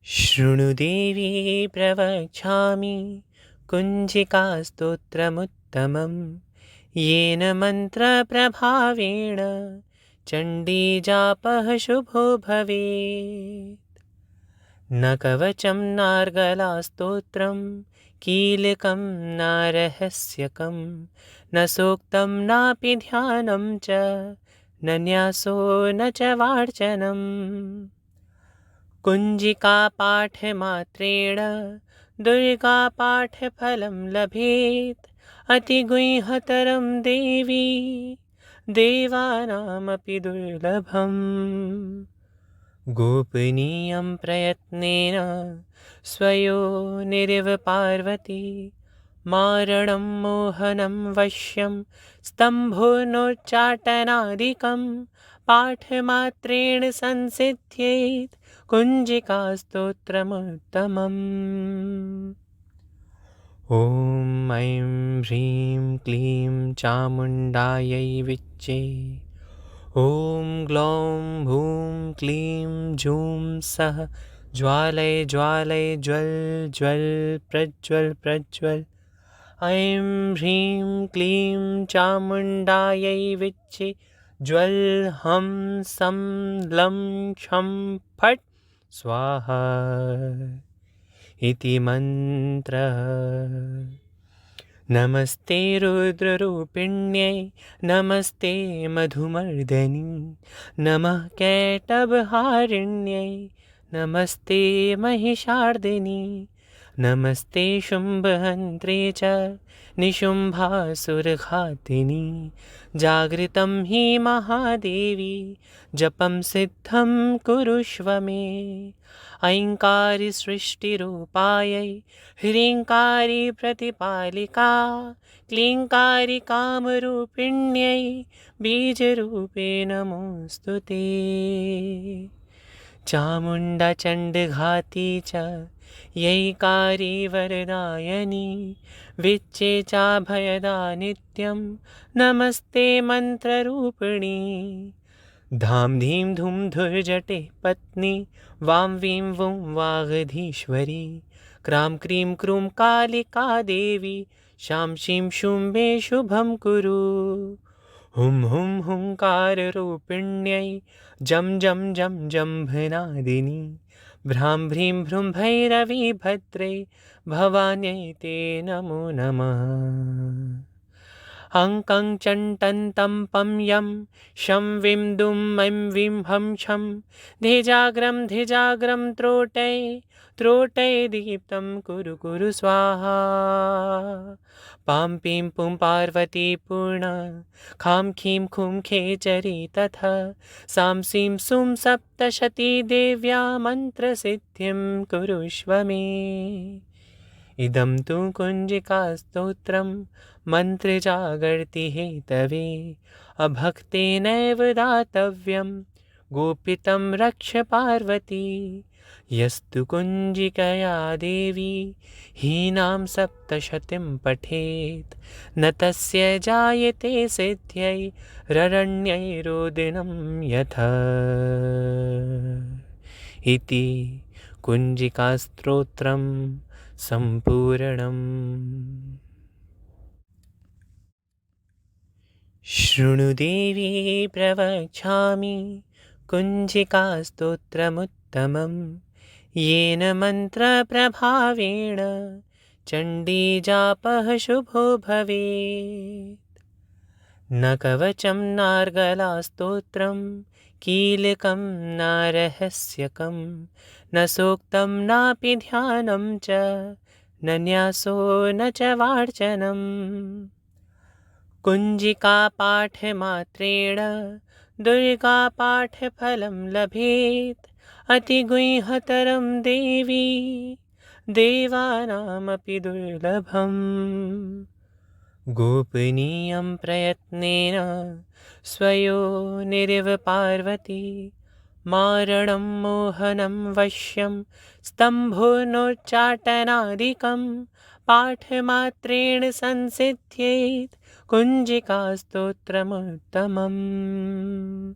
शृणुदेवी प्रवक्ष्यामि कुञ्जिकास्तोत्रमुत्तमं येन मन्त्रप्रभावेण चण्डीजापः शुभो भवेत्। न कवचं नार्गलास्तोत्रं कीलकं न रहस्यकं न सूक्तं नापि ध्यानं च न न्यासो न च वार्चनम्। कुञ्जिकापाठमात्रेण दुर्गापाठफलं लभेत्। अतिगुह्यतरं देवी देवानामपि दुर्लभम्। गोपनीयं प्रयत्नेन स्वयोनिरिव पार्वती मारणं मोहनं वश्यं स्तम्भोनोच्चाटनादिकं पाठमात्रेण संसिद्ध्येत् कुञ्जिकास्तोत्रमुत्तमम्। ॐ ऐं ह्रीं क्लीं चामुण्डायै विच्चे। ॐ ग्लौं भूं क्लीं जूं सः ज्वालय ज्वालय ज्वल ज्वल प्रज्वल प्रज्वल। ऐं ह्रीं क्लीं चामुण्डायै विच्चे ज्वल हं सं लं क्षं फट् स्वाहा इति मन्त्रः। नमस्ते रुद्ररूपिण्यै नमस्ते मधुमर्दनी नमः कैटभहारिण्यै नमस्ते महिषार्दिनी नमस्ते शुम्भहन्त्रे च निशुम्भासुरघातिनी। जागृतं हि महादेवी जपं सिद्धं कुरुष्व मे। ऐङ्कारी सृष्टिरूपायै ह्रीङ्कारी प्रतिपालिका क्लीङ्कारी कामरूपिण्यै बीजरूपे नमोऽस्तु ते। चामुण्डचण्डघाती च यैकारी वरदायनी विच्चे चाभयदा नित्यं नमस्ते मन्त्ररूपिणी। धां धीं धूं धुर्जटे पत्नी वां वीं वुं वागधीश्वरी क्रां क्रीं क्रूं कालिका देवी शां शीं शूं मे शुभं कुरु। हुं हुं हुङ्काररूपिण्यै जं जं जं जम्भनादिनी भ्रां भ्रीं भ्रूं भैरवी भद्रे भवान्यै ते नमो नमः। अङ्कं चण्टन्तं पं यं शं विं दुं ऐं विं हं छं धिजाग्रं धिजाग्रं त्रोटै त्रोटै दीप्तं कुरु कुरु स्वाहा। पां पीं पुं पार्वती पूर्ण खां खीं खुं खेचरी तथा सां सीं सुं सप्तशती देव्या मन्त्रसिद्धिं कुरुष्व मे। इदं तु कुञ्जिकास्तोत्रं मन्त्रजागर्ति हेतवे अभक्तेनैव दातव्यं गोपितं रक्ष पार्वती। यस्तु कुञ्जिकया देवी हीनां सप्तशतीं पठेत् न तस्य जायते सिद्ध्यै ररण्यैरोदिनं यथा। इति कुञ्जिकास्तोत्रं सम्पूर्णम्। शृणुदेवी प्रवक्ष्यामि कुञ्जिकास्तोत्रमुत्तमं येन मन्त्रप्रभावेण चण्डीजापः शुभो भवेत्। न कवचं नार्गलास्तोत्रं कीलकं न रहस्यकं न सूक्तं नापि ध्यानं च न न्यासो न च वार्चनम्। कुञ्जिकापाठमात्रेण दुर्गापाठफलं लभेत्। अतिगुह्यतरं देवी देवानामपि दुर्लभम्। गोपनीयं प्रयत्नेन स्वयोनिरिव पार्वती मारणं मोहनं वश्यं स्तम्भोनोच्चाटनादिकं पाठमात्रेण संसिद्ध्येत् कुञ्जिकास्तोत्रमुत्तमम्।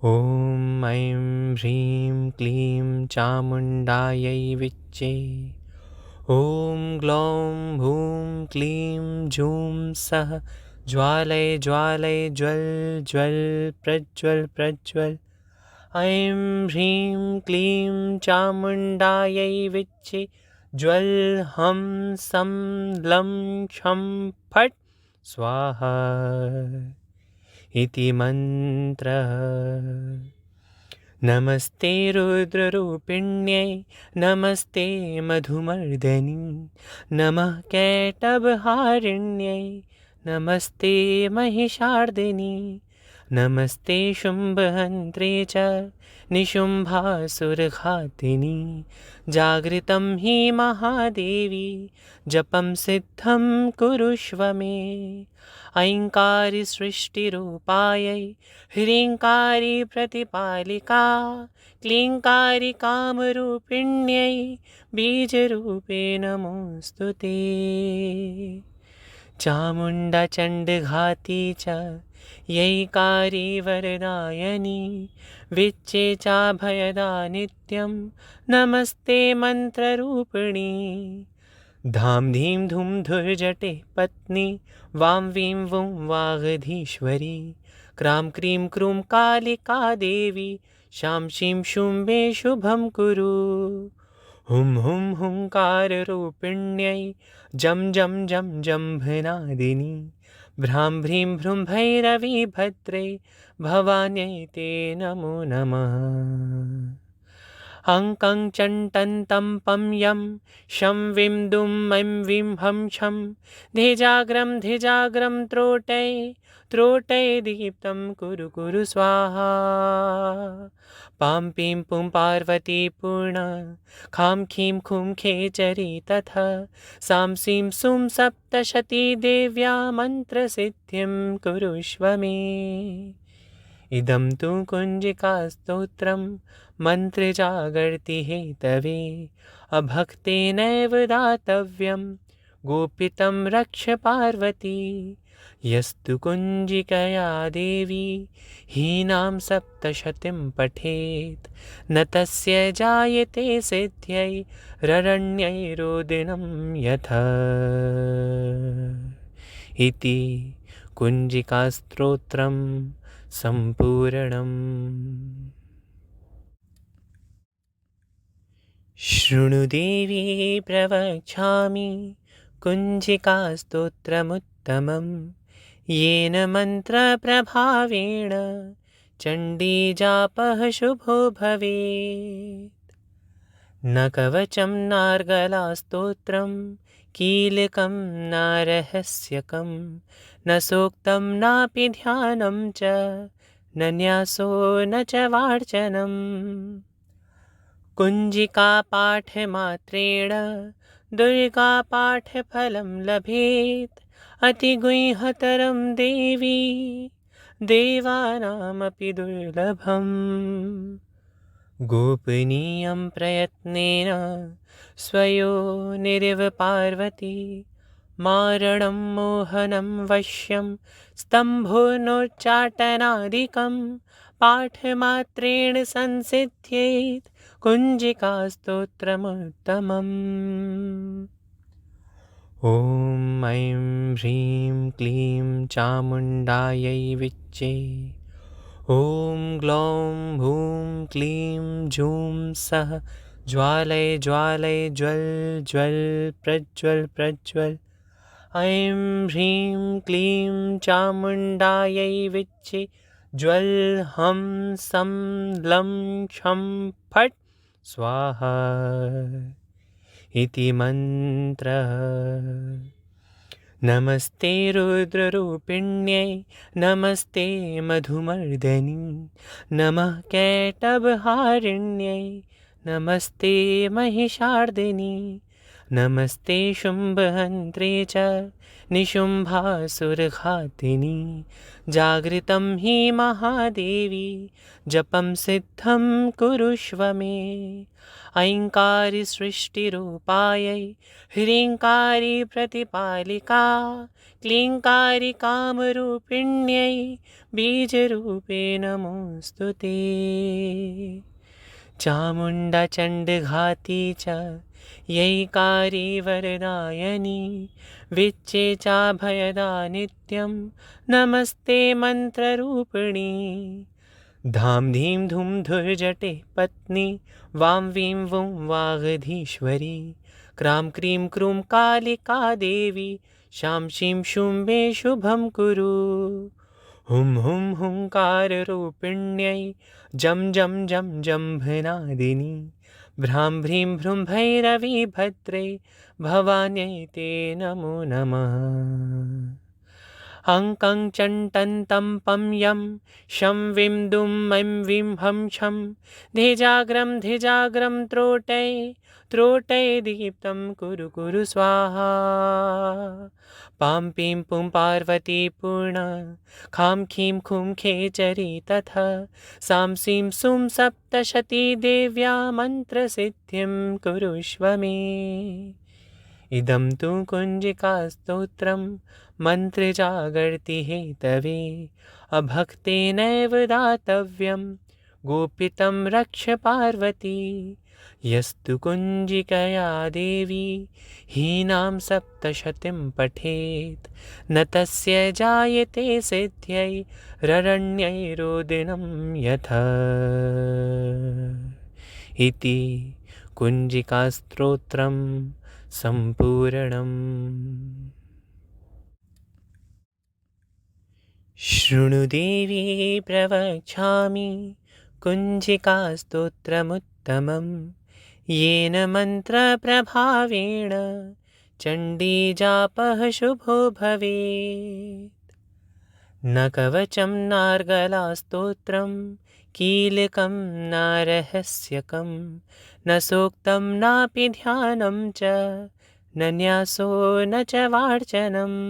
ॐ ऐं ह्रीं क्लीं चामुण्डायै विच्चे। ॐ ग्लौं भूं क्लीं जूं सः ज्वालय ज्वालय ज्वल ज्वल प्रज्वल प्रज्वल। ऐं ह्रीं क्लीं चामुण्डायै विच्चे। ज्वल हं सं लं क्षं फट् स्वाहा इति मन्त्रः। नमस्ते रुद्ररूपिण्यै नमस्ते मधुमर्दनि नमः कैटभहारिण्यै नमस्ते महिषार्दिनि नमस्ते शुम्भहन्त्रे च निशुम्भासुरघातिनि। जागृतं हि महादेवी जपं सिद्धं कुरुष्व मे। ऐङ्कारी सृष्टिरूपायै ह्रीङ्कारी प्रतिपालिका क्लीङ्कारी कामरूपिण्यै बीजरूपे नमोऽस्तु ते। चामुण्डचण्डघाती च यैकारी वरदायनी विच्चे चाभयदा नित्यं नमस्ते मन्त्ररूपिणी। धां धीं धूं धुर्जटे पत्नी वां वीं वुं वागधीश्वरी क्रां क्रीं क्रूं कालिका देवी शां शीं शूं मे शुभं कुरु। हुं हुं हुङ्काररूपिण्यै जं जं जं जम्भनादिनी भ्रां भ्रीं भ्रूं भैरवी भद्रे भवान्यै ते नमो नमः। अङ्कं चण्टन्तं पं यं शं विं दुं ऐं विं हं छं धिजाग्रं धिजाग्रं त्रोटै त्रोटै दीप्तं कुरु कुरु स्वाहा। पां पीं पुं पार्वती पूर्ण खां खीं खुं खेचरी तथा सां सीं सुं सप्तशती देव्या मन्त्रसिद्धिं कुरुष्व मे। इदं तु कुञ्जिकास्तोत्रं मन्त्रजागर्ति हेतवे अभक्तेनैव दातव्यं गोपितं रक्ष पार्वती। यस्तु कुञ्जिकया देवी हीनां सप्तशतीं पठेत् न तस्य जायते सिद्ध्यै ररण्यैरोदिनं यथा। इति कुञ्जिकास्तोत्रं सम्पूर्णम्। शृणु देवी प्रवक्ष्यामि कुञ्जिकास्तोत्रमुत्तमं येन मन्त्रप्रभावेण चण्डीजापः शुभो भवेत्। न कवचं नार्गलास्तोत्रं कीलकं न रहस्यकं न सूक्तं नापि ध्यानं च न न्यासो न च वार्चनम्। कुञ्जिकापाठमात्रेण दुर्गापाठफलं लभेत् अतिगुह्यतरं देवी देवानामपि दुर्लभम्। गोपनीयं प्रयत्नेन स्वयोनिरिव पार्वती मारणं मोहनं वश्यं स्तम्भोनोच्चाटनादिकं पाठमात्रेण संसिद्ध्येत् कुञ्जिकास्तोत्रमुत्तमम्। ॐ ऐं ह्रीं क्लीं चामुण्डायै विच्चे। ॐ ग्लौं भूं क्लीं जूं सः ज्वालय ज्वालय ज्वल ज्वल प्रज्वल प्रज्वल। ऐं ह्रीं क्लीं चामुण्डायै विच्चे। ज्वल हं सं लं क्षं फट् स्वाहा इति मन्त्रः। नमस्ते रुद्ररूपिण्यै नमस्ते मधुमर्दनि नमः कैटभहारिण्यै नमस्ते महिषार्दिनि नमस्ते शुम्भहन्त्रे च निशुम्भासुरघातिनी जागृतं हि महादेवी जपं सिद्धं कुरुष्व मे ऐङ्कारी सृष्टिरूपायै ह्रीङ्कारी प्रतिपालिका क्लीङ्कारी कामरूपिण्यै बीजरूपे नमोऽस्तु ते चामुण्डा चण्डघाती च यैकारी वरदायनी विच्चे चाभयदा नित्यं नमस्ते मन्त्ररूपिणी धां धीं धूं धुर्जटे पत्नी वां वीं वुं वागधीश्वरी क्रां क्रीं क्रूं कालिका देवी शां शीं शूं मे शुभं कुरु हुं हुं हुङ्काररूपिण्यै जं जं जं जम्भनादिनी भ्रां भ्रीं भ्रूं भैरवी भद्रे भवान्यै ते नमो नमः अङ्कं चण्टन्तं पं यं शं विं दुं ऐं विं हं छं धिजाग्रं त्रोटै दीप्तं कुरु कुरु स्वाहा पां पीं पुं पार्वती पूर्ण खां खीं खुं खेचरी तथा सां सीं सुं सप्तशती देव्या मन्त्रसिद्धिं कुरुष्व मे इदं तु कुञ्जिकास्तोत्रं मन्त्रजागर्ति हेतवे अभक्तेनैव दातव्यं गोपितं रक्ष पार्वती यस्तु कुञ्जिकया देवी हीनां सप्तशतीं पठेत् न तस्य जायते सिद्ध्यै ररण्यैरोदिनं यथा इति कुञ्जिकास्तोत्रं सम्पूर्णम् शृणु देवी प्रवक्ष्यामि कुञ्जिकास्तोत्रमुत्तमं येन मन्त्रप्रभावेण चण्डीजापः शुभो भवेत् न कवचं नार्गलास्तोत्रं कीलकं न रहस्यकं न सूक्तं नापि ध्यानं च न न्यासो न च वार्चनम्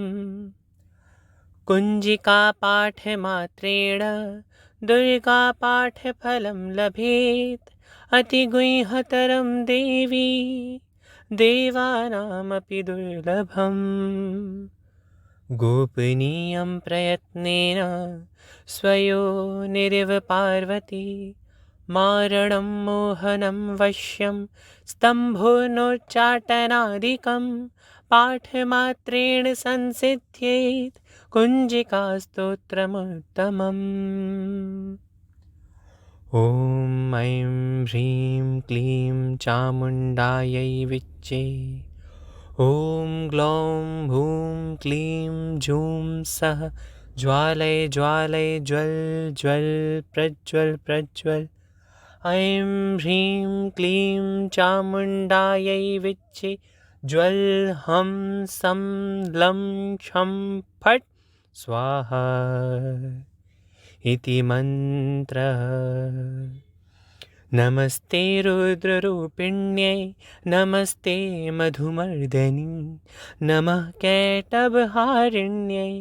कुञ्जिकापाठमात्रेण दुर्गापाठफलं लभेत् अतिगुह्यतरं देवी देवानामपि दुर्लभम् गोपनीयं प्रयत्नेन स्वयोनिरिव पार्वती मारणं मोहनं वश्यं स्तम्भोनोच्चाटनादिकं पाठमात्रेण संसिद्ध्येत् कुञ्जिकास्तोत्रमुत्तमम् ॐ ऐं ह्रीं क्लीं चामुण्डायै विच्चे ॐ ग्लौं भूं क्लीं जूं सः ज्वालय ज्वालय ज्वल ज्वल प्रज्वल प्रज्वल ऐं ह्रीं क्लीं चामुण्डायै विच्चे ज्वल हं सं लं क्षं फट् स्वाहा इति मन्त्रः नमस्ते रुद्ररूपिण्यै नमस्ते मधुमर्दनी नमः कैटभहारिण्यै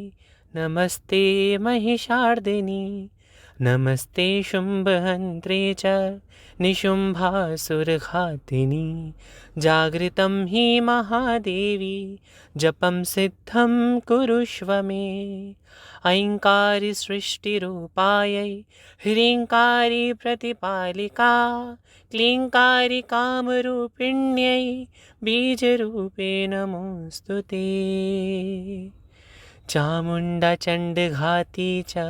नमस्ते महिषार्दिनी नमस्ते शुम्भहन्त्रे च निशुम्भासुरघातिनी जागृतं हि महादेवी जपं सिद्धं कुरुष्व मे ऐङ्कारी सृष्टिरूपायै ह्रीङ्कारी प्रतिपालिका क्लीङ्कारी कामरूपिण्यै बीजरूपे नमोऽस्तु ते चामुण्डा चण्डघाती च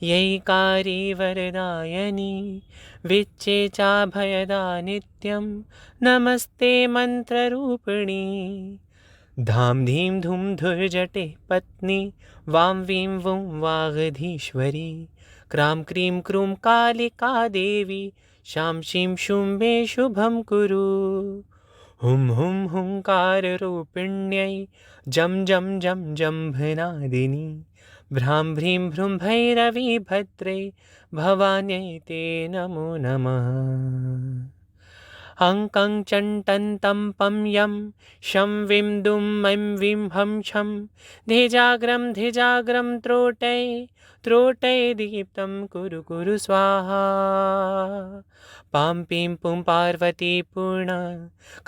यैकारी वरदायनी विच्चे चाभयदा नित्यं नमस्ते मन्त्ररूपिणी धां धीं धूं धुर्जटे पत्नी वां वीं वुं वागधीश्वरी क्रां क्रीं क्रूं कालिका देवी शां शीं शूं मे शुभं कुरु हुं हुं हुङ्काररूपिण्यै जं जं जं जम्भनादिनी भ्रां भ्रीं भ्रूं भैरवी भद्रे भवान्यै ते नमो नमः अङ्कं चण्टन्तं पं यं शं विं दुं मैं विं हं छं धिजाग्रं त्रोटै दीप्तं कुरु कुरु स्वाहा पां पीं पुं पार्वती पूर्ण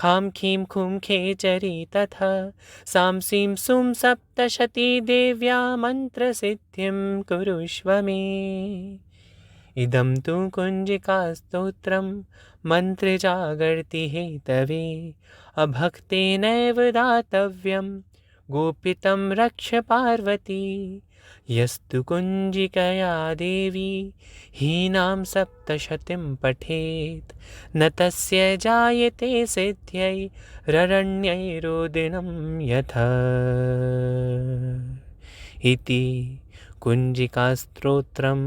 खां खीं खुं खेचरी तथा सां सीं सुं सप्तशती देव्या मन्त्रसिद्धिं कुरुष्व मे इदं तु कुञ्जिकास्तोत्रं मन्त्रजागर्ति हेतवे अभक्तेनैव दातव्यं गोपितं रक्ष पार्वती यस्तु कुञ्जिकया देवी हीनां सप्तशतीं पठेत् न तस्य जायते सिद्ध्यै ररण्यैरोदिनं यथा इति कुञ्जिकास्तोत्रं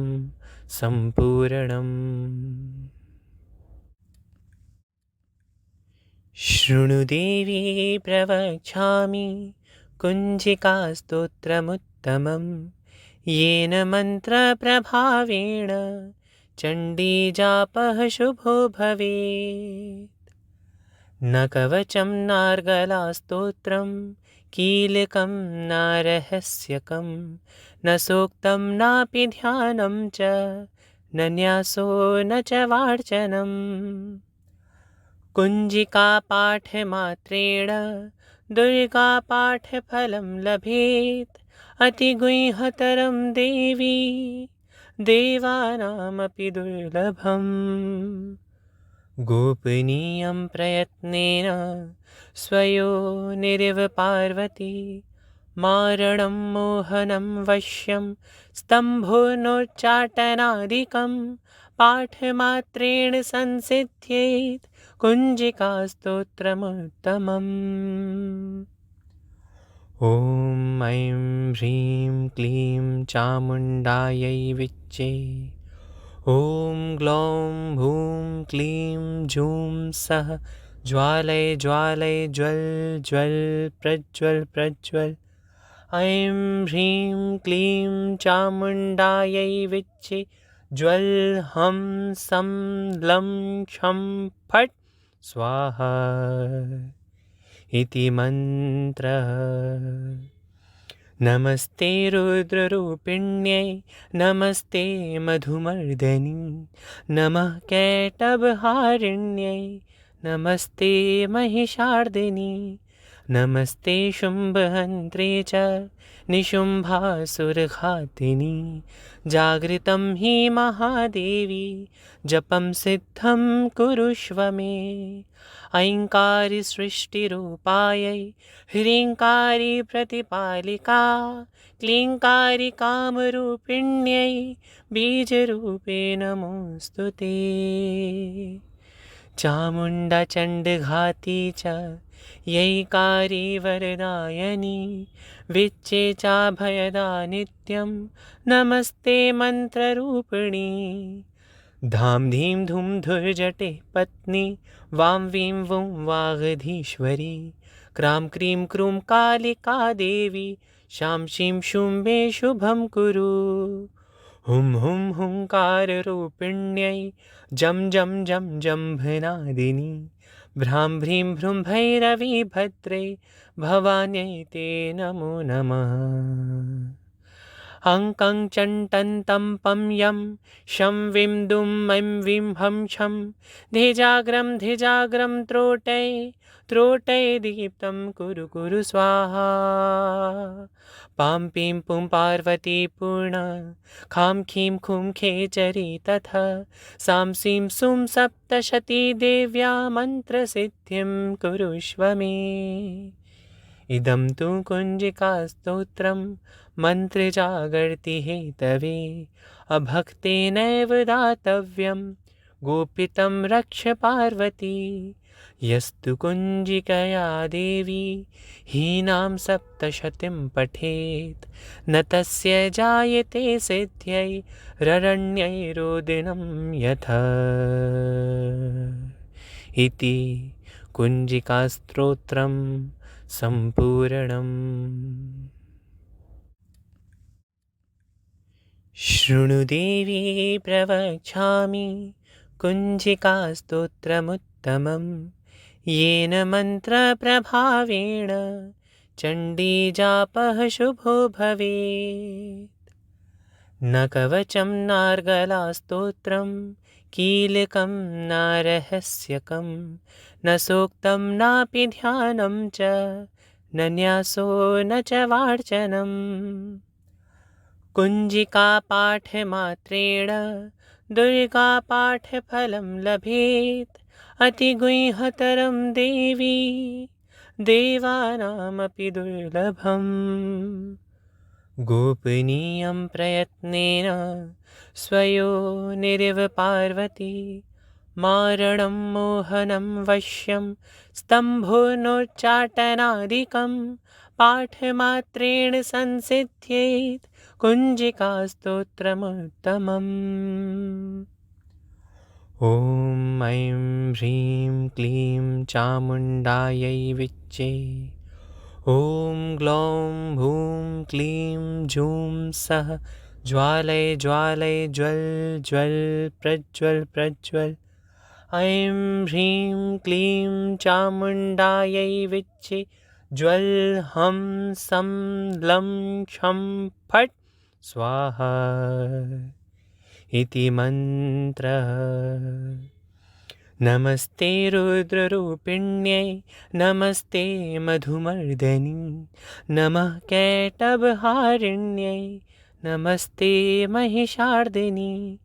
सम्पूर्णम्। शृणु देवी प्रवक्ष्यामि कुञ्जिकास्तोत्रमुत्तमं येन मन्त्रप्रभावेण चण्डीजापः शुभो भवेत्। न कवचं नार्गलास्तोत्रं कीलकं न रहस्यकं न सूक्तं नापि ध्यानं च न न्यासो न च वार्चनम् कुञ्जिकापाठमात्रेण दुर्गापाठफलं लभेत् अतिगुह्यतरं देवी देवानामपि दुर्लभम् गोपनीयं प्रयत्नेन स्वयोनिरिव पार्वती मारणं मोहनं वश्यं स्तम्भोनोच्चाटनादिकं पाठमात्रेण संसिद्ध्येत् कुञ्जिकास्तोत्रमुत्तमम्। ॐ ऐं ह्रीं क्लीं चामुण्डायै विच्चे ॐ ग्लौं भूं क्लीं जूं सः ज्वालय ज्वालय ज्वल ज्वल प्रज्वल प्रज्वल ऐं ह्रीं क्लीं चामुण्डायै विच्चे ज्वल हं सं लं क्षं फट् स्वाहा इति मन्त्रः। नमस्ते रुद्ररूपिण्यै नमस्ते मधुमर्दनी नमः कैटभहारिण्यै नमस्ते महिषार्दिनी नमस्ते शुम्भहन्त्रे च निशुम्भासुरघातिनी जागृतं हि महादेवी जपं सिद्धं कुरुष्व मे ऐङ्कारी सृष्टिरूपायै ह्रीङ्कारी प्रतिपालिका क्लीङ्कारी कामरूपिण्यै बीजरूपे नमोऽस्तु ते चामुण्डचण्डघाती च यैकारी वरदायनी विच्चे चाभयदा नित्यं नमस्ते मन्त्ररूपिणी धां धीं धूं धुर्जटे पत्नी वां वीं वुं वागधीश्वरी क्रां क्रीं क्रूं कालिका देवी शां शीं शूं मे शुभं कुरु हुं हुं हुङ्काररूपिण्यै जं जं जं जम्भनादिनी भ्रां भ्रीं भ्रूं भैरवी भद्रे भवान्यै ते नमो नमः अङ्कं चण्टन्तं पं यं शं विं दुं मैं विं हं छं धिजाग्रं त्रोटै दीप्तं कुरु कुरु स्वाहा पां पीं पुं पार्वती पूर्ण खां खीं खुं खेचरी तथा सां सीं सुं सप्तशती देव्या मन्त्रसिद्धिं कुरुष्व मे इदं तु कुञ्जिकास्तोत्रं मन्त्रजागर्ति हेतवे अभक्तेनैव दातव्यं गोपितं रक्ष पार्वती यस्तु कुञ्जिकया देवी हीनां सप्तशतीं पठेत् न तस्य जायते सिद्ध्यै ररण्यैरोदिनं यथा इति कुञ्जिकास्तोत्रं सम्पूर्णम्। शृणु देवी प्रवक्ष्यामि कुञ्जिकास्तोत्रमुत्तमम् येन मन्त्रप्रभावेण चण्डीजापः शुभो भवेत्। न कवचं नार्गलास्तोत्रं कीलकं न रहस्यकं न सूक्तं नापि ध्यानं च न न्यासो न च वार्चनम्। कुञ्जिकापाठमात्रेण दुर्गापाठफलं लभेत् अतिगुह्यतरं देवी देवानामपि दुर्लभम्। गोपनीयं प्रयत्नेन स्वयोनिरिव पार्वती मारणं मोहनं वश्यं स्तम्भोनोच्चाटनादिकं पाठमात्रेण संसिद्ध्येत् कुञ्जिकास्तोत्रमुत्तमम्। ॐ ऐं ह्रीं क्लीं चामुण्डायै विच्चे। ॐ ग्लौं भूं क्लीं जूं सः ज्वालय ज्वालय ज्वल ज्वल प्रज्वल प्रज्वल। ऐं ह्रीं क्लीं चामुण्डायै विच्चे ज्वल हं सं लं क्षं फट् स्वाहा इति मन्त्रः। नमस्ते रुद्ररूपिण्यै नमस्ते मधुमर्दनी नमः कैटभहारिण्यै नमस्ते महिषार्दिनी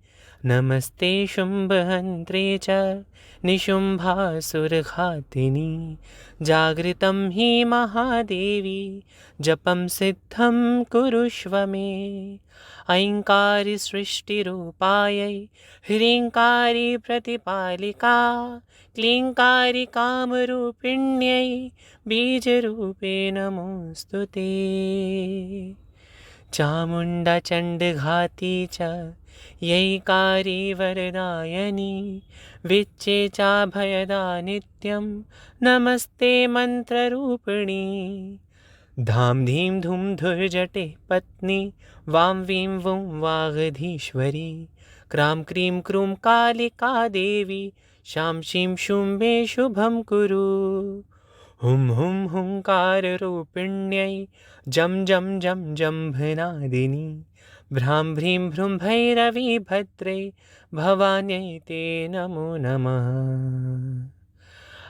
नमस्ते शुम्भहन्त्रे च निशुम्भासुरघातिनी। जागृतं हि महादेवी जपं सिद्धं कुरुष्व मे। ऐङ्कारी सृष्टिरूपायै ह्रीङ्कारी प्रतिपालिका क्लीङ्कारी कामरूपिण्यै बीजरूपे नमोऽस्तु ते। चामुण्डचण्डघाती च यैकारी वरदायनी विच्चे चाभयदा नित्यं नमस्ते मन्त्ररूपिणी। धां धीं धूं धुर्जटे पत्नी वां वीं वुं वागधीश्वरी क्रां क्रीं क्रूं कालिका देवी शां शीं शूं मे शुभं कुरु। हुं हुं हुङ्काररूपिण्यै जं जं जं जम्भनादिनी भ्रां भ्रीं भ्रूं भैरवी भद्रे भवान्यै ते नमो नमः।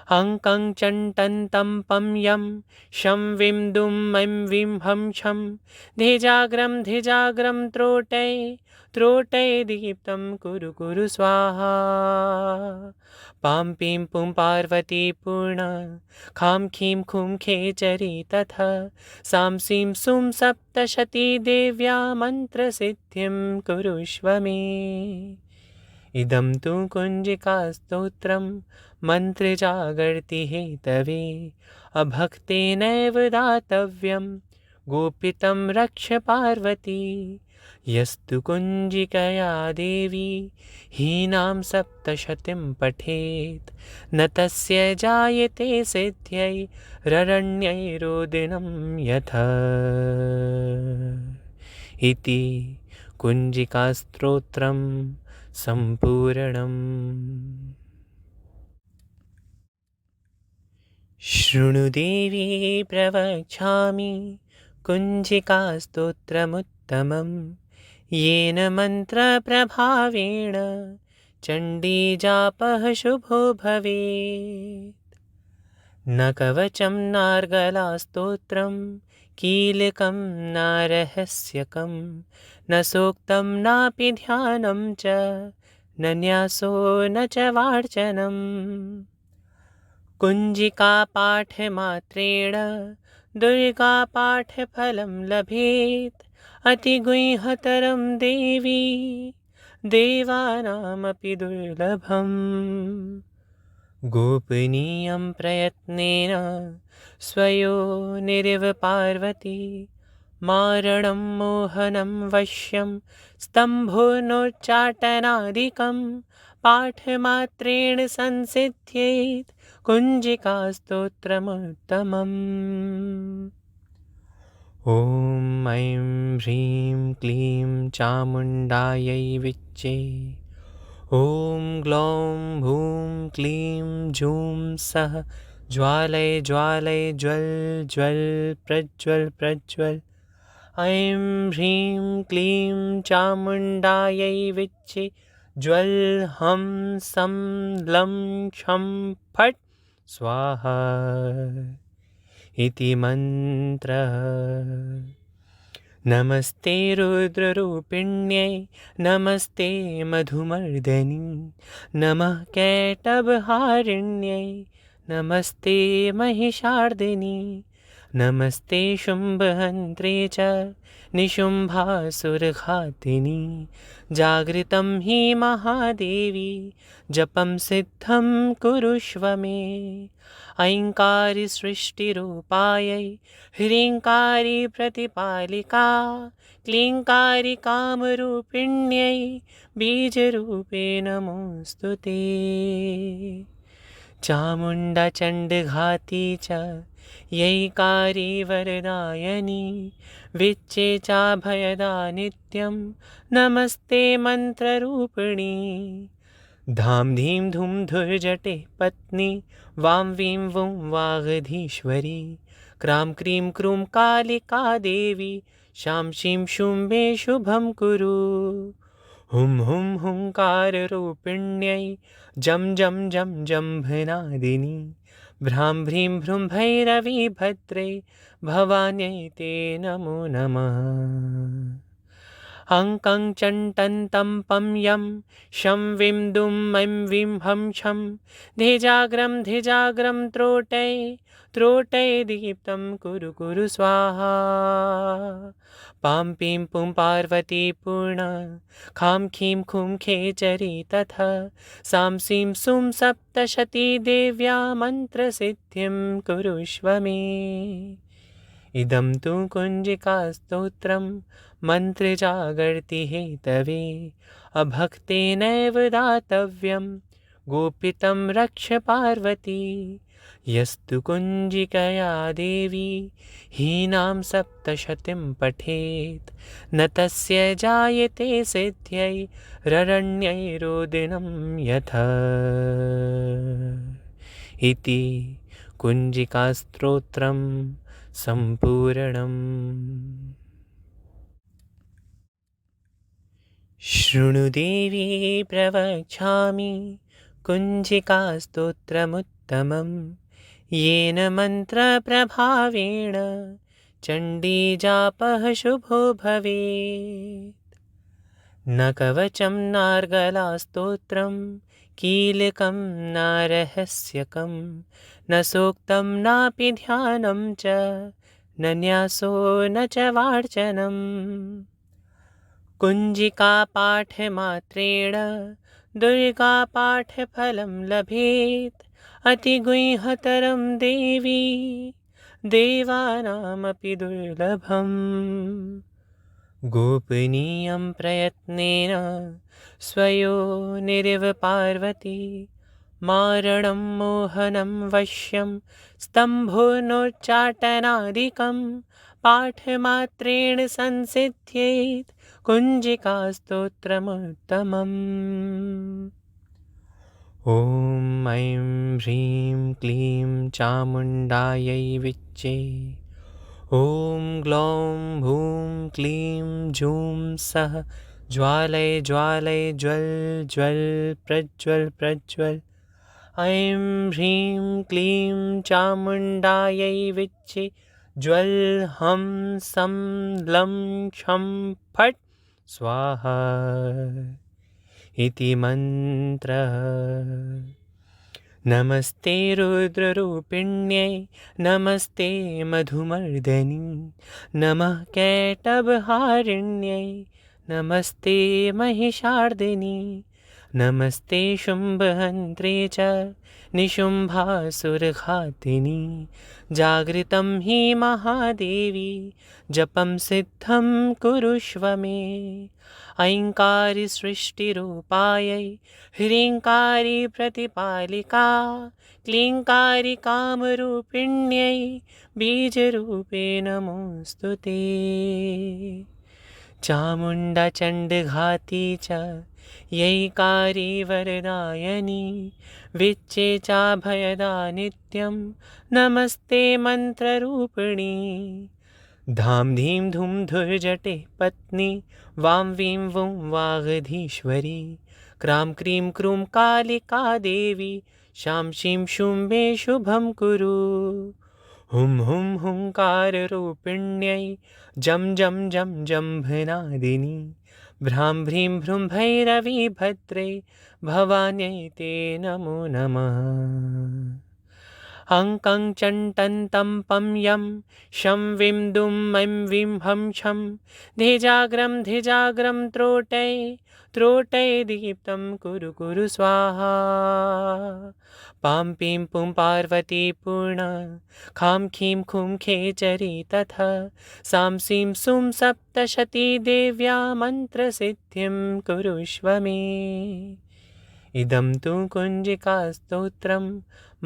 अङ्कं चण्टन्तं पं यं शं विं दुं ऐं विं हं छं धिजाग्रं धिजाग्रं त्रोटै त्रोटै दीप्तं कुरु कुरु स्वाहा। पां पीं पुं पार्वती पूर्ण खां खीं खुं खेचरी तथा सां सीं सुं सप्तशती देव्या मन्त्रसिद्धिं कुरुष्व मे। इदं तु कुञ्जिकास्तोत्रं मन्त्रजागर्ति हेतवे अभक्तेनैव दातव्यं गोपितं रक्ष पार्वती। यस्तु कुञ्जिकया देवी हीनां सप्तशतीं पठेत् न तस्य जायते सिद्ध्यै ररण्यैरोदिनं यथा। इति कुञ्जिकास्तोत्रं सम्पूर्णम्। शृणु देवी प्रवक्ष्यामि कुञ्जिकास्तोत्रमुत्तमं येन मन्त्रप्रभावेण चण्डीजापः शुभो भवेत्। न कवचं नार्गलास्तोत्रं कीलकं न रहस्यकं न सूक्तं नापि ध्यानं च न न्यासो न च वार्चनम्। कुञ्जिकापाठमात्रेण दुर्गापाठफलं लभेत् अतिगुह्यतरं देवी देवानामपि दुर्लभम्। गोपनीयं प्रयत्नेन स्वयोनिरिव पार्वती मारणं मोहनं वश्यं स्तम्भोनोच्चाटनादिकं पाठमात्रेण संसिद्ध्येत् कुञ्जिकास्तोत्रमुत्तमम्। ॐ ऐं ह्रीं क्लीं चामुण्डायै विच्चे। ॐ ग्लौं भूं क्लीं जूं सः ज्वालय ज्वालय ज्वल ज्वल प्रज्वल प्रज्वल। ऐं ह्रीं क्लीं चामुण्डायै विच्चे ज्वल हं सं लं क्षं फट् स्वाहा इति मन्त्रः। नमस्ते रुद्ररूपिण्यै नमस्ते मधुमर्दनि नमः कैटभहारिण्यै नमस्ते महिषार्दिनि नमस्ते शुम्भहन्त्रे च निशुम्भासुरघातिनि। जागृतं हि महादेवी जपं सिद्धं कुरुष्व मे। ऐङ्कारी सृष्टिरूपायै ह्रीङ्कारी प्रतिपालिका क्लीङ्कारी कामरूपिण्यै बीजरूपे नमोऽस्तु ते। चामुण्डचण्डघाती च यैकारी वरदायनी विच्चे चाभयदा नित्यं नमस्ते मन्त्ररूपिणी। धां धीं धूं धुर्जटे पत्नी वां वीं वुं वागधीश्वरी क्रां क्रीं क्रूं कालिका देवी शां शीं शूं मे शुभं कुरु। हुं हुं हुंकाररूपिण्यै जं जं जं जम्भनादिनी भ्रां भ्रीं भ्रूं भैरवी भद्रे भवान्यै ते नमो नमः। अङ्कं चण्टन्तं पं यं शं विं दुं ऐं विं हं छं धिजाग्रं धिजाग्रं त्रोटै त्रोटै दीप्तं कुरु कुरु स्वाहा। पां पीं पुं पार्वती पूर्ण खां खीं खुं खेचरी तथा सां सीं सुं सप्तशती देव्या मन्त्रसिद्धिं कुरुष्व मे। इदं तु कुञ्जिकास्तोत्रं मन्त्रजागर्ति हेतवे अभक्तेनैव दातव्यं गोपितं रक्ष पार्वती। यस्तु कुञ्जिकया देवी हीनां सप्तशतीं पठेत् न तस्य जायते सिद्ध्यै ररण्यैरोदिनं यथा। इति कुञ्जिकास्तोत्रं सम्पूर्णम्। शृणु देवी प्रवक्ष्यामि कुञ्जिकास्तोत्रमुत्तमं येन मन्त्रप्रभावेण चण्डीजापः शुभो भवेत्। न कवचं नार्गलास्तोत्रं कीलकं न रहस्यकं न सूक्तं नापि ध्यानं च न न्यासो न च वार्चनम्। कुञ्जिकापाठमात्रेण दुर्गापाठफलं लभेत् अतिगुह्यतरं देवी देवानामपि दुर्लभम्। गोपनीयं प्रयत्नेन स्वयोनिरिव पार्वती मारणं मोहनं वश्यं स्तम्भोनोच्चाटनादिकं पाठमात्रेण संसिद्ध्येत् कुञ्जिकास्तोत्रमुत्तमम्। ॐ ऐं ह्रीं क्लीं चामुण्डायै विच्चे ॐ ग्लौं भूं क्लीं जूं सः ज्वालय ज्वालय ज्वल ज्वल प्रज्वल प्रज्वल। ऐं ह्रीं क्लीं चामुण्डायै विच्चे ज्वल हं सं लं क्षं फट् स्वाहा इति मन्त्रः। नमस्ते रुद्ररूपिण्यै नमस्ते मधुमर्दनि नमः कैटभहारिण्यै नमस्ते महिषार्दिनि नमस्ते शुम्भहन्त्रे च निशुम्भासुरघातिनि। जागृतं हि महादेवी जपं सिद्धं कुरुष्व मे। ऐङ्कारी सृष्टिरूपायै ह्रीङ्कारी प्रतिपालिका क्लीङ्कारी कामरूपिण्यै बीजरूपे नमोऽस्तु ते। चामुण्डचण्डघाती च यैकारी वरदायनी विच्चे चाभयदा नित्यं नमस्ते मन्त्ररूपिणी धाम धीं धूम धुर्जटे पत्नी वां वीं वुं वागधीश्वरी क्रां क्रीं क्रूं कालिका देवी शां शीं शूं मे शुभं कुरु हुं हुं हुंकाररूपिण्यै जं जं जं जम्भनादिनी भ्रां भ्रीं भ्रूं भैरवी भद्रे भवान्यै ते नमो नमः हं चण्टं तं पं यं शं विं दुं मैं विं हं छं धिजाग्रं त्रोटै त्रोटै दीप्तं कुरु कुरु स्वाहा पां पीं पुं पार्वती पूर्ण खां खीं खुं खेचरी तथा सां सीं सुं सप्तशती देव्या मन्त्रसिद्धिं कुरुष्व मे इदं तु कुञ्जिकास्तोत्रं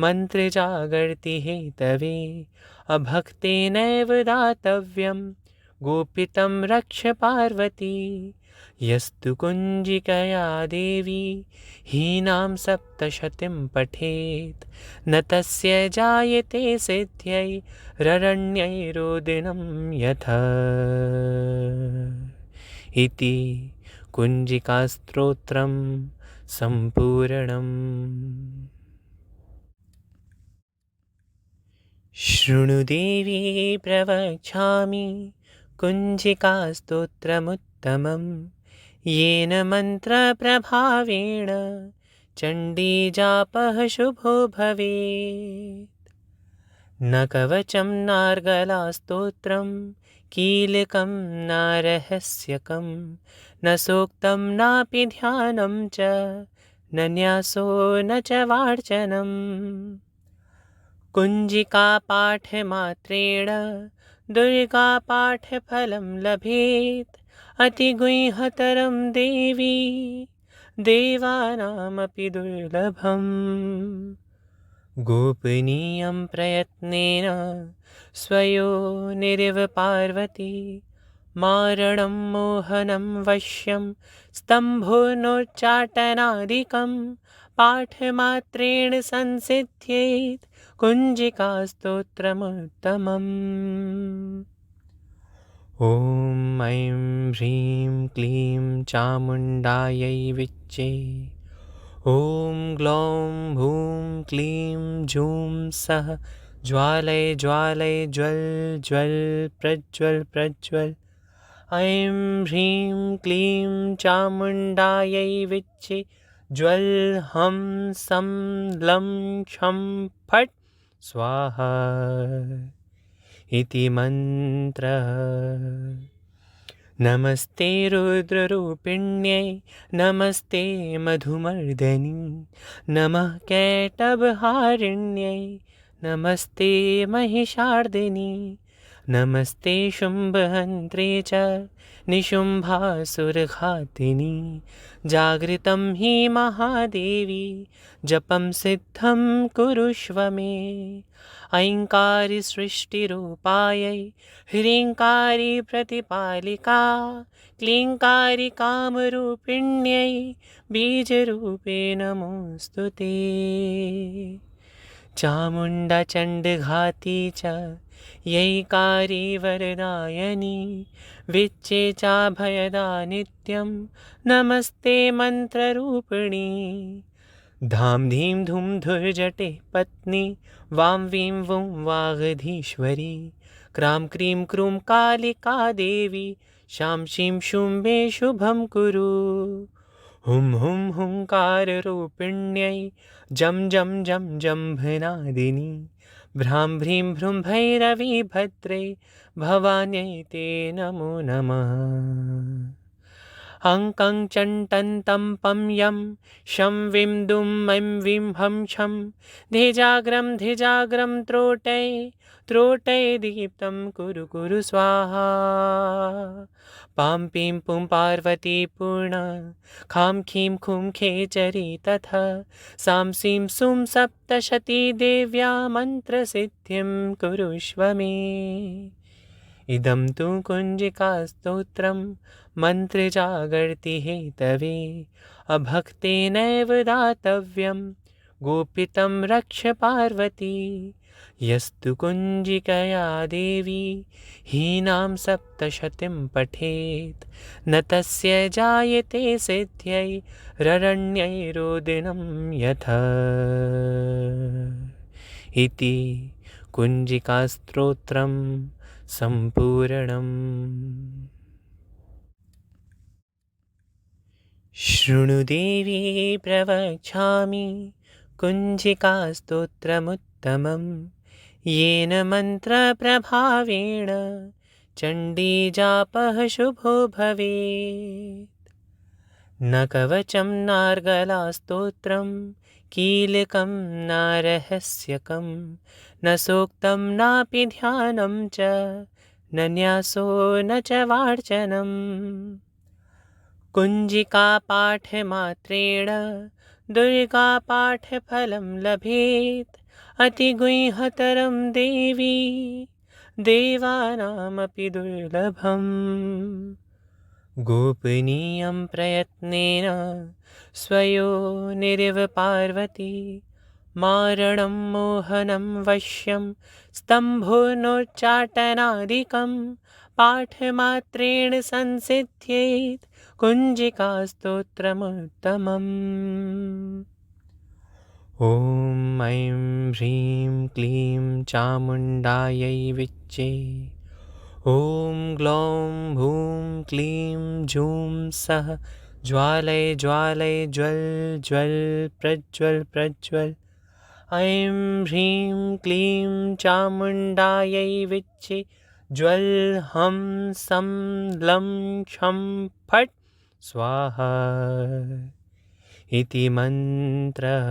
मन्त्रजागर्ति हेतवे अभक्तेनैव दातव्यं गोपितं रक्ष पार्वती यस्तु कुञ्जिकया देवी हीनां सप्तशतीं पठेत् न तस्य जायते सिद्ध्यै ररण्यैरोदिनं यथा इति कुञ्जिकास्तोत्रं सम्पूर्णम्। शृणु देवी प्रवक्ष्यामि कुञ्जिकास्तोत्रमुत्तमं येन मन्त्रप्रभावेण चण्डीजापः शुभो भवेत् न कवचं नार्गलास्तोत्रं कीलकं न रहस्यकं न सूक्तं नापि ध्यानं च न न्यासो न च वार्चनम् कुञ्जिकापाठमात्रेण दुर्गापाठफलं लभेत् अतिगुह्यतरं देवी देवानामपि दुर्लभम् गोपनीयं प्रयत्नेन स्वयोनिरिव पार्वती मारणं मोहनं वश्यं स्तम्भोनोच्चाटनादिकं पाठमात्रेण संसिद्ध्येत् कुञ्जिकास्तोत्रमुत्तमम् ॐ ऐं ह्रीं क्लीं चामुण्डायै विच्चे ॐ ग्लौं भूं क्लीं जूं सः ज्वालय ज्वालय ज्वल ज्वल प्रज्वल प्रज्वल ऐं ह्रीं क्लीं चामुण्डायै विच्चे ज्वल हं सं लं क्षं फट् स्वाहा इति मन्त्रः नमस्ते रुद्ररूपिण्यै नमस्ते मधुमर्दनी नमः कैटभहारिण्यै नमस्ते महिषार्दिनी नमस्ते शुम्भहन्त्रे च निशुम्भासुरघातिनी जागृतं हि महादेवी जपं सिद्धं कुरुष्व मे ऐङ्कारी सृष्टिरूपायै ह्रीङ्कारी प्रतिपालिका क्लीङ्कारी कामरूपिण्यै बीजरूपे नमोऽस्तु ते चामुण्डचण्डघाती च यैकारी वरदायनी विच्चे चाभयदा नित्यं नमस्ते मन्त्ररूपिणी धाम धीं धूम धुर्जटे पत्नी वां वीं वुं वागधीश्वरी क्रां क्रीं क्रूं कालिका देवी शां शीं शूं मे शुभं कुरु हुं हुं हुंकाररूपिण्यै जं जं जं जम्भनादिनी भ्रां भ्रीं भ्रूं भैरवी भद्रे भवान्यै ते नमो नमः हं चण्टं तं पं यं शं विं दुं मैं विं हं छं धिजाग्रं त्रोटै त्रोटै दीप्तं कुरु कुरु स्वाहा पां पीं पुं पार्वती पूर्ण खां खीं खुं खेचरी तथा सां सीं सुं सप्तशती देव्या मन्त्रसिद्धिं कुरुष्व मे इदं तु कुञ्जिकास्तोत्रं मन्त्रजागर्ति हेतवे अभक्तेनैव दातव्यं गोपितं रक्ष पार्वती यस्तु कुञ्जिकया देवी हीनां सप्तशतीं पठेत् न तस्य जायते सिद्ध्यै ररण्यैरोदिनं यथा इति कुञ्जिकास्तोत्रं सम्पूर्णम्। शृणु देवी प्रवक्ष्यामि कुञ्जिकास्तोत्रमुत्तमं येन मन्त्रप्रभावेण चण्डीजापः शुभो भवेत्। न कवचं नार्गलास्तोत्रं कीलकं न रहस्यकं न सूक्तं नापि ध्यानं च न न्यासो न च वार्चनम्। कुञ्जिकापाठमात्रेण दुर्गापाठफलं लभेत् अतिगुह्यतरं देवी देवानामपि दुर्लभम्। गोपनीयं प्रयत्नेन स्वयोनिरिव पार्वती मारणं मोहनं वश्यं स्तम्भोनोच्चाटनादिकं पाठमात्रेण संसिद्ध्येत् कुञ्जिकास्तोत्रमुत्तमम्। ॐ ऐं ह्रीं क्लीं चामुण्डायै विच्चे ॐ ग्लौं भूं क्लीं जूं सः ज्वालय ज्वालय ज्वल ज्वल प्रज्वल प्रज्वल। ऐं ह्रीं क्लीं चामुण्डायै विच्चे ज्वल हं सं लं क्षं फट् स्वाहा इति मन्त्रः।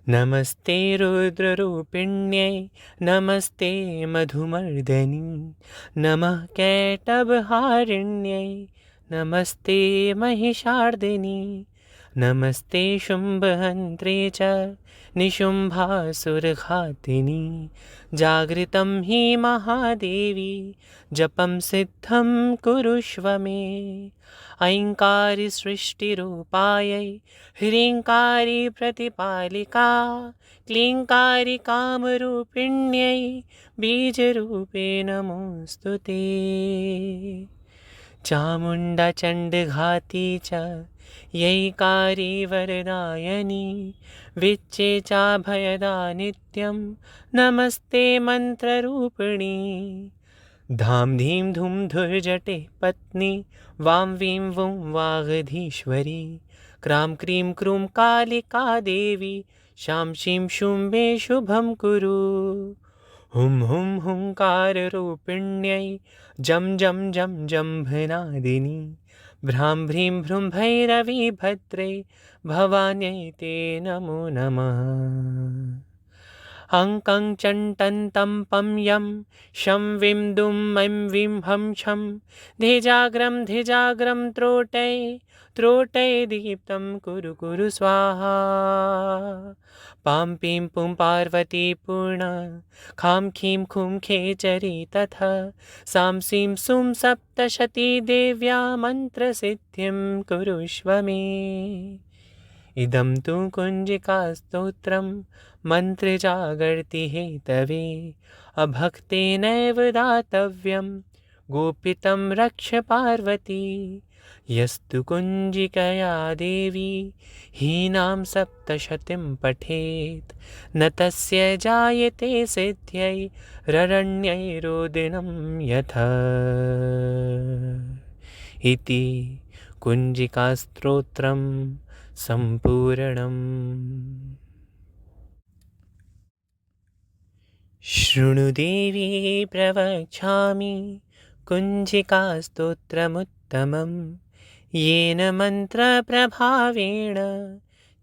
नमस्ते रुद्ररूपिण्यै नमस्ते मधुमर्दनी नमः कैटभहारिण्यै नमस्ते महिषार्दिनी नमस्ते शुम्भहन्त्रे च निशुम्भासुरघातिनी जागृतं हि महादेवी जपं सिद्धं कुरुष्व मे। ऐङ्कारी सृष्टिरूपायै ह्रीङ्कारी प्रतिपालिका क्लीङ्कारी कामरूपिण्यै बीजरूपे नमोऽस्तु ते। चामुण्डचण्डघाती च यैकारी वरदायनी विच्चे चाभयदा नित्यं नमस्ते मन्त्ररूपिणी। धां धीं धूं धुर्जटे पत्नी वां वीं वुं वागधीश्वरी क्रां क्रीं क्रूं कालिका देवी शां शीं शूं मे शुभं कुरु। हुं हुं हुङ्काररूपिण्यै जं जं जं जम्भनादिनी भ्रां भ्रीं भ्रूं भैरवी भद्रे भवान्यै ते नमो नमः। अङ्कं चण्टन्तं पं यं शं विं दुं ऐं विं हं छं धिजाग्रं धिजाग्रं त्रोटै त्रोटै दीप्तं कुरु कुरु स्वाहा। पां पीं पुं पार्वती पूर्ण खां खीं खुं खेचरी तथा सां सीं सुं सप्तशती देव्या मन्त्रसिद्धिं कुरुष्व मे। इदं तु कुञ्जिकास्तोत्रं मन्त्रजागर्ति हेतवे अभक्तेनैव दातव्यं गोपितं रक्ष पार्वती यस्तु कुञ्जिकया देवी हीनां सप्तशतीं पठेत् न तस्य जायते सिद्ध्यै ररण्यैरोदिनं यथा इति कुञ्जिकास्तोत्रं सम्पूर्णम्। शृणु देवी प्रवक्ष्यामि कुञ्जिकास्तोत्रमुत्तमं येन मन्त्रप्रभावेण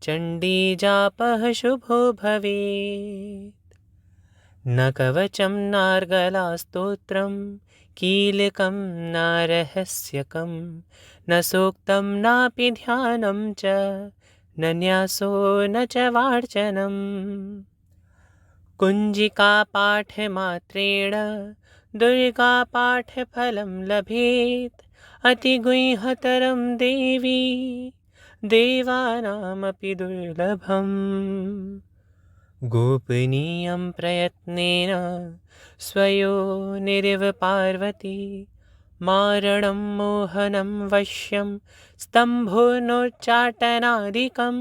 चण्डीजापः शुभो भवेत्। न कवचं नार्गलास्तोत्रं कीलकं न रहस्यकं न सूक्तं नापि ध्यानं च न न्यासो न च वार्चनम्। कुञ्जिकापाठमात्रेण दुर्गापाठफलं लभेत् अतिगुह्यतरं देवी देवानामपि दुर्लभम् गोपनीयं प्रयत्नेन स्वयोनिरिव पार्वती मारणं मोहनं वश्यं स्तम्भोनोच्चाटनादिकं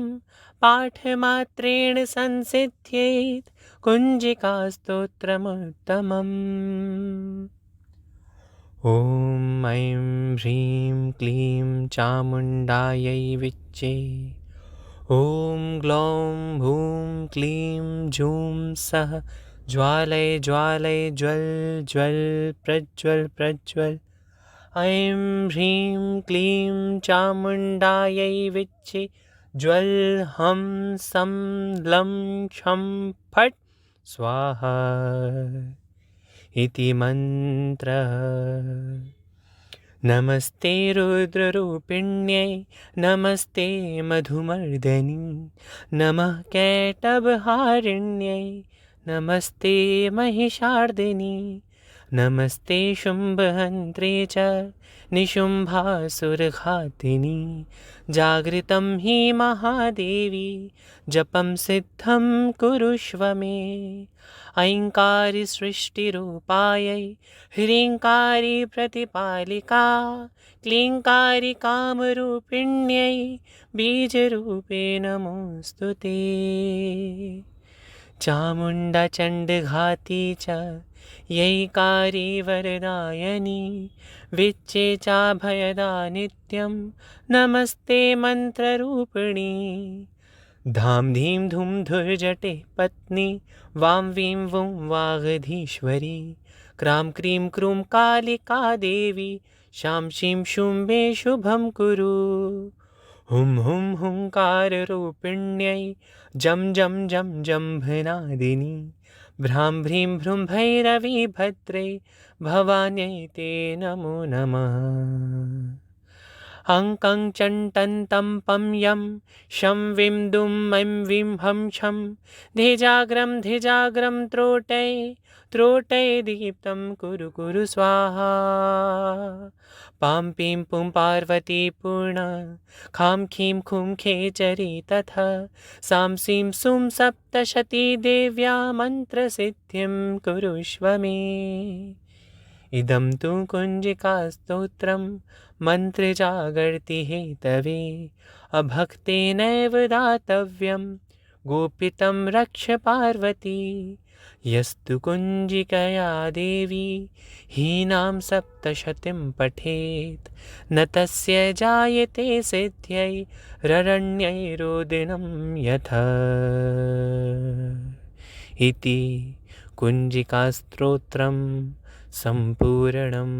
पाठमात्रेण संसिद्ध्येत् कुञ्जिकास्तोत्रमुत्तमम् ॐ ऐं ह्रीं क्लीं चामुण्डायै विच्चे ॐ ग्लौं भूं क्लीं जूं सः ज्वालय ज्वालय ज्वल ज्वल प्रज्वल प्रज्वल ऐं ह्रीं क्लीं चामुण्डायै विच्चे ज्वल हं सं लं क्षं फट् स्वाहा इति मन्त्रः नमस्ते रुद्ररूपिण्यै नमस्ते मधुमर्दनी नमः कैटभहारिण्यै नमस्ते महिषार्दिनी नमस्ते शुम्भहन्त्रे च निशुम्भासुरघातिनी जागृतं हि महादेवी जपं सिद्धं कुरुष्व मे ऐङ्कारी सृष्टिरूपायै ह्रीङ्कारी प्रतिपालिका क्लीङ्कारी कामरूपिण्यै बीजरूपे नमोऽस्तु ते चामुण्डचण्डघाती च यैकारी वरदायनी विच्चे चाभयदा नित्यं नमस्ते मन्त्ररूपिणी धां धीं धूं धुर्जटे पत्नी वां वीं वुं वागधीश्वरी क्रां क्रीं क्रूं कालिका देवी शां शीं शूं मे शुभं कुरु हुं हुं हुङ्काररूपिण्यै जं जं जं जम्भनादिनी भ्रां भ्रीं भ्रूं भैरवी भद्रे भवान्यै ते नमो नमः अङ्कं चण्टन्तं पं यं शं विं दुं ऐं विं हं छं धिजाग्रं त्रोटै दीप्तं कुरु कुरु स्वाहा पां पीं पुं पार्वती पूर्ण खां खीं खुं खेचरी तथा सां सीं सुं सप्तशती देव्या मन्त्रसिद्धिं कुरुष्व मे इदं तु कुञ्जिकास्तोत्रं मन्त्रजागर्ति हेतवे अभक्तेनैव दातव्यं गोपितं रक्ष पार्वती यस्तु कुञ्जिकया देवी हीनां सप्तशतीं पठेत् न तस्य जायते सिद्ध्यै ररण्यैरोदिनं यथा इति कुञ्जिकास्तोत्रं सम्पूर्णम्।